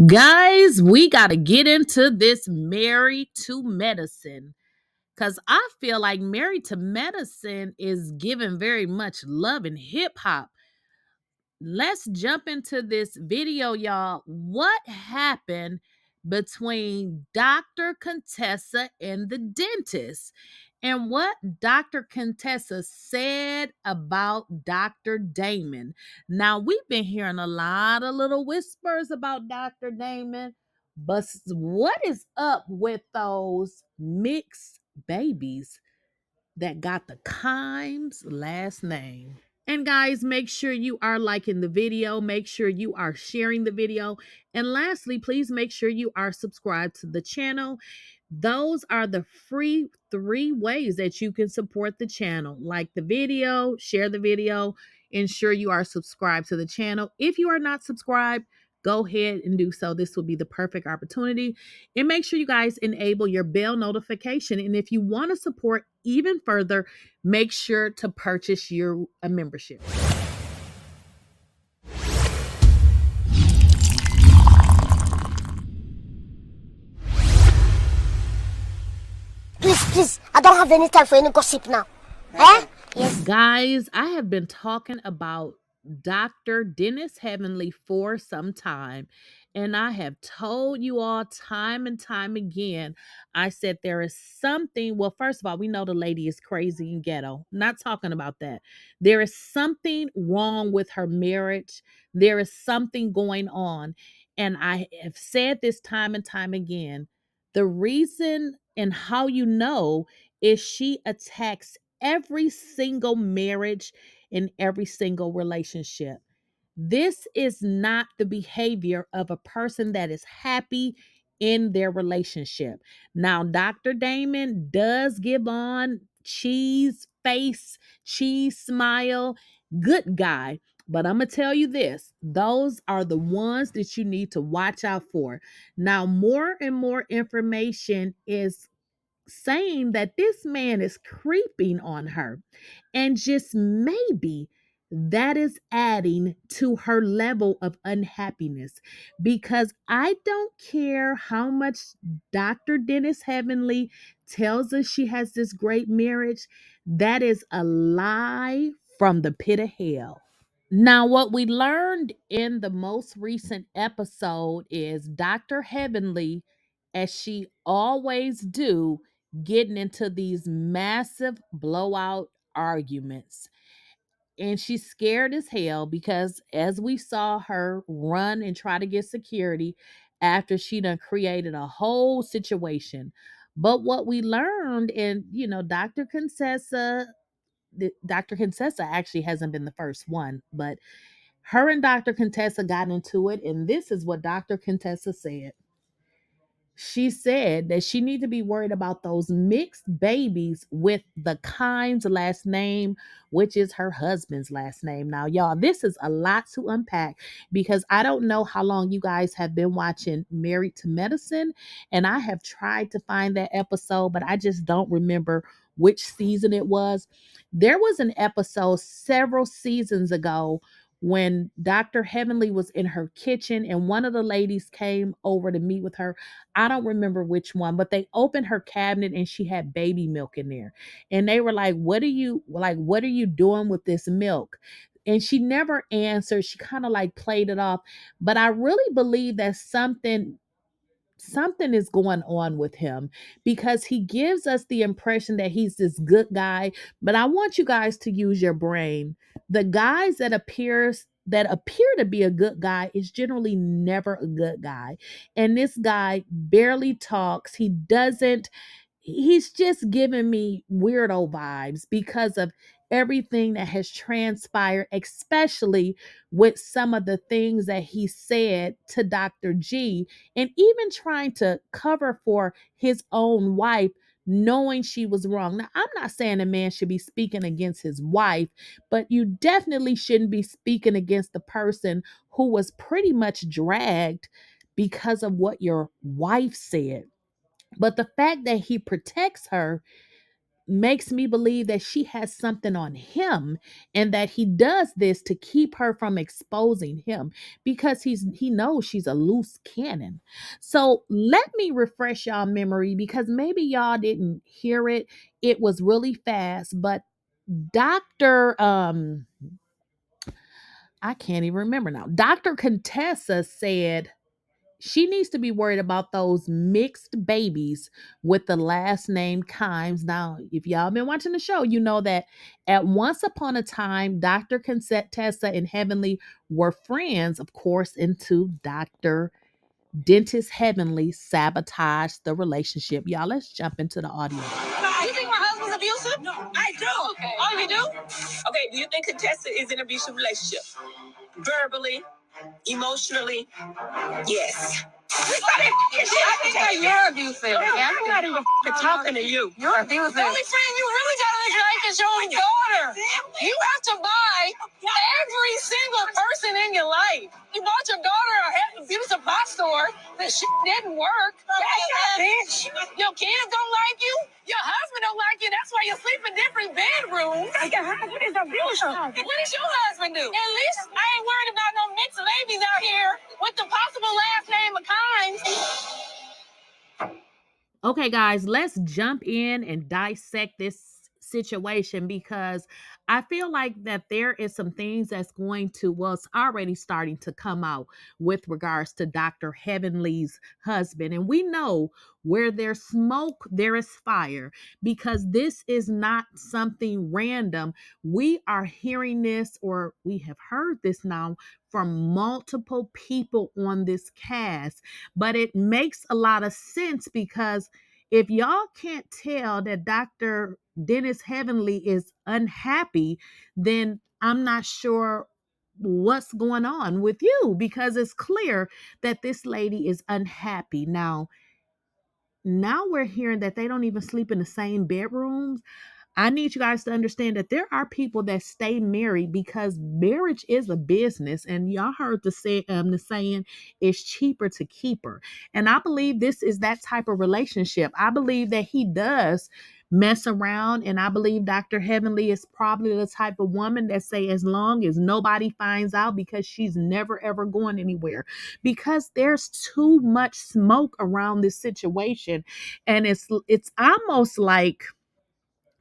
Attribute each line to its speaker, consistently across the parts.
Speaker 1: Guys, we got to get into this Married to Medicine because I feel like Married to Medicine is given very much love in hip hop. Let's jump into this video, y'all. What happened between Dr. Contessa and the dentist? And what Dr. Contessa said about Dr. Damon. Now, we've been hearing a lot of little whispers about Dr. Damon, but what is up with those mixed babies that got the Kimes last name? And guys, make sure you are liking the video. Make sure you are sharing the video. And lastly, please make sure you are subscribed to the channel. Those are the free 3 ways that you can support the channel. Like the video, share the video, ensure you are subscribed to the channel. If you are not subscribed, go ahead and do so. This will be the perfect opportunity. And make sure you guys enable your bell notification. And if you want to support even further, make sure to purchase your a membership.
Speaker 2: Please, I don't have any time for any gossip now. Eh? Yes.
Speaker 1: Guys, I have been talking about Dr. Dennis Heavenly for some time, and I have told you all time and time again. I said there is something. Well, first of all, we know the lady is crazy and ghetto. Not talking about that. There is something wrong with her marriage. There is something going on. And I have said this time and time again. The reason and how you know is she attacks every single marriage and every single relationship. This is not the behavior of a person that is happy in their relationship. Now, Dr. Damon does give on cheese face, cheese smile, good guy. But I'm going to tell you this, those are the ones that you need to watch out for. Now, more and more information is saying that this man is creeping on her. And just maybe that is adding to her level of unhappiness because I don't care how much Dr. Dennis Heavenly tells us she has this great marriage. That is a lie from the pit of hell. Now, what we learned in the most recent episode is Dr. Heavenly, as she always do, getting into these massive blowout arguments. And she's scared as hell because as we saw her run and try to get security after she done created a whole situation. But what we learned, and Dr. Contessa actually hasn't been the first one, but her and Dr. Contessa got into it, and this is what Dr. Contessa said. She said that she need to be worried about those mixed babies with the Kimes last name, which is her husband's last name. Now, y'all, this is a lot to unpack because I don't know how long you guys have been watching Married to Medicine, and I have tried to find that episode, but I just don't remember which season it was. There was an episode several seasons ago when Dr. Heavenly was in her kitchen and one of the ladies came over to meet with her. I don't remember which one, but they opened her cabinet and she had baby milk in there. And they were like, what are you doing with this milk?" And she never answered. She kind of like played it off. But I really believe that something is going on with him because he gives us the impression that he's this good guy. But I want you guys to use your brain. The guys that appear to be a good guy is generally never a good guy. And this guy barely talks. He's just giving me weirdo vibes because of everything that has transpired, especially with some of the things that he said to Dr. G, and even trying to cover for his own wife, knowing she was wrong. Now, I'm not saying a man should be speaking against his wife, but you definitely shouldn't be speaking against the person who was pretty much dragged because of what your wife said. But the fact that he protects her, makes me believe that she has something on him and that he does this to keep her from exposing him because he knows she's a loose cannon. So let me refresh y'all memory because maybe y'all didn't hear it. It was really fast, but Dr. I can't even remember now. Dr. Contessa said she needs to be worried about those mixed babies with the last name Kimes. Now, if y'all been watching the show, you know that at once upon a time, Dr. Contessa and Heavenly were friends, of course, until Dr. Dentist Heavenly sabotaged the relationship. Y'all, let's jump into the audio.
Speaker 3: You think my husband's abusive? No, I do. Okay. Oh, you do? Okay, do you think Contessa is in an abusive relationship? Verbally, emotionally, yes. I think that you're abusive. I'm not even talking to you. You're abusive. The only friend you really got in this life is your own daughter. You have to buy every single person in your life. You bought your daughter a half abusive box store. That shit didn't work. Bitch. Your kids don't like you. Your husband don't like you. That's why you sleep in different bedrooms. Your husband is abusive. What does your husband do? At least I ain't worried about no mixed babies out here with the possible last name of Kimes.
Speaker 1: Okay, guys, let's jump in and dissect this situation because I feel like that there is some things that's going to, well, it's already starting to come out with regards to Dr. Heavenly's husband. And we know where there's smoke, there is fire because this is not something random. We are hearing this, or we have heard this now from multiple people on this cast, but it makes a lot of sense because if y'all can't tell that Dr. Dennis Heavenly is unhappy, then I'm not sure what's going on with you because it's clear that this lady is unhappy. Now we're hearing that they don't even sleep in the same bedrooms. I need you guys to understand that there are people that stay married because marriage is a business, and y'all heard the saying it's cheaper to keep her. And I believe this is that type of relationship. I believe that he does mess around, and I believe Dr. Heavenly is probably the type of woman that say as long as nobody finds out, because she's never ever going anywhere, because there's too much smoke around this situation, and it's almost like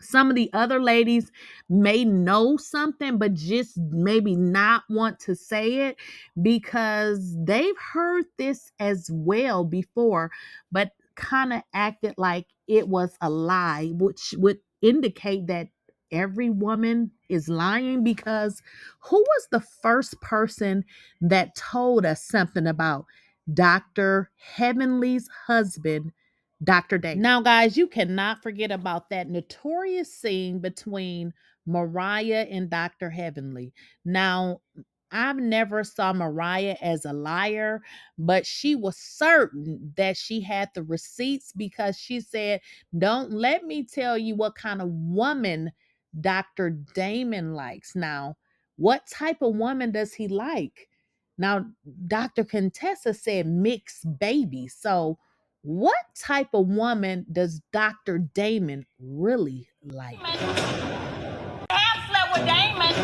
Speaker 1: some of the other ladies may know something, but just maybe not want to say it because they've heard this as well before, but kind of acted like it was a lie, which would indicate that every woman is lying because who was the first person that told us something about Dr. Heavenly's husband, Dr. Damon? Now, guys, you cannot forget about that notorious scene between Mariah and Dr. Heavenly. Now, I've never saw Mariah as a liar, but she was certain that she had the receipts because she said, "Don't let me tell you what kind of woman Dr. Damon likes." Now, what type of woman does he like? Now, Dr. Contessa said mixed babies. So, what type of woman does Dr. Damon really like?
Speaker 3: Have slept with Damon.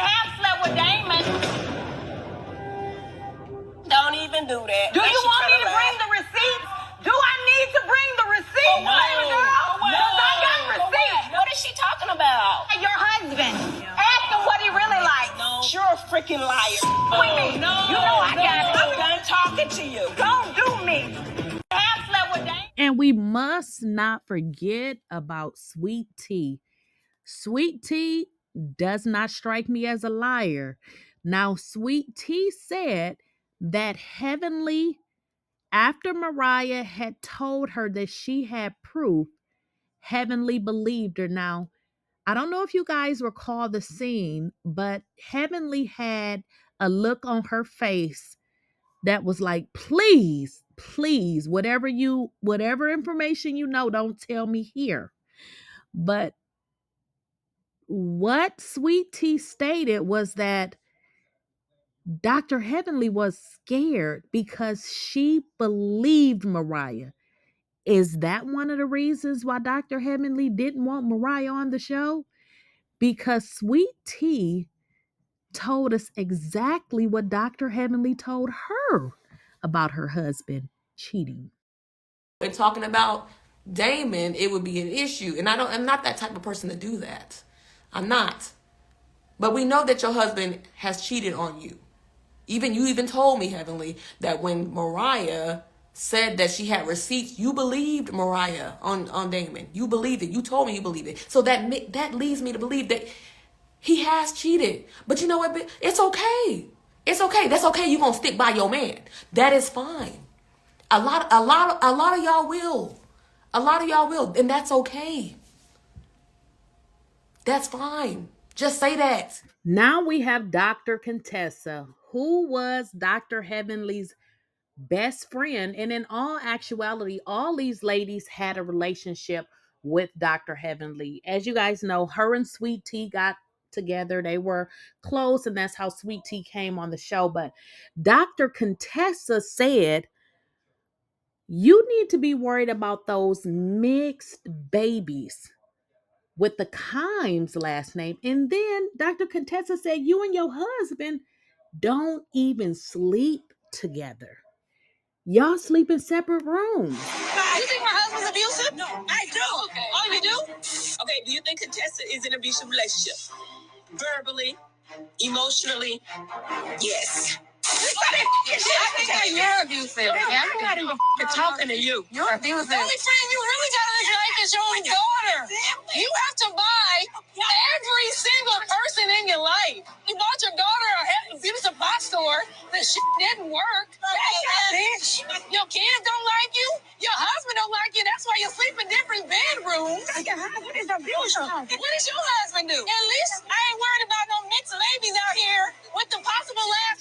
Speaker 3: Have slept with Damon. Don't even do that. Do you want me to bring the receipts? Do I need to bring the receipts, baby girl? Because I got receipts. What is she talking about? Your husband. Ask him what he really likes. No. You're a freaking liar. With me. No. You know I got it. I'm done talking to you. Don't do me. Have slept with Damon.
Speaker 1: And we must not forget about Sweet Tea. Sweet Tea does not strike me as a liar. Now, Sweet Tea said that Heavenly, after Mariah had told her that she had proof, Heavenly believed her. Now, I don't know if you guys recall the scene, but Heavenly had a look on her face that was like, please, please, whatever information you know, don't tell me here. But what Sweet Tea stated was that Dr. Heavenly was scared because she believed Mariah. Is that one of the reasons why Dr. Heavenly didn't want Mariah on the show? Because Sweet Tea told us exactly what Dr. Heavenly told her about her husband cheating.
Speaker 3: And talking about Damon, it would be an issue. And I'm not that type of person to do that. I'm not. But we know that your husband has cheated on you. You even told me, Heavenly, that when Mariah said that she had receipts, you believed Mariah on Damon. You believed it. You told me you believed it. So that leads me to believe that he has cheated. But you know what? It's okay. It's okay. That's okay. You're gonna stick by your man. That is fine. A lot of y'all will. A lot of y'all will, and that's okay. That's fine. Just say that.
Speaker 1: Now we have Dr. Contessa, who was Dr. Heavenly's best friend. And in all actuality, all these ladies had a relationship with Dr. Heavenly. As you guys know, her and Sweet Tea got together. They were close, and that's how Sweet Tea came on the show. But Dr. Contessa said, you need to be worried about those mixed babies with the Kimes last name. And then Dr. Contessa said, you and your husband don't even sleep together. Y'all sleep in separate rooms.
Speaker 3: You think my husband's abusive? No. I do. Okay. Oh, you do? Okay, do you think Contessa is in an abusive relationship? Verbally, emotionally, yes. I think you're abusive. Yeah, I'm not even talking to you. You're abusive. The only friend you really got in this life is your own daughter. You have to buy every single person in your life. You bought your daughter a abusive box store. The shit didn't work. Bitch. Your kids don't like you. Your husband don't like you. That's why you sleep in different bedrooms. What is abusive? What does your husband do? At least I ain't worried about no mixed babies out here with the possible last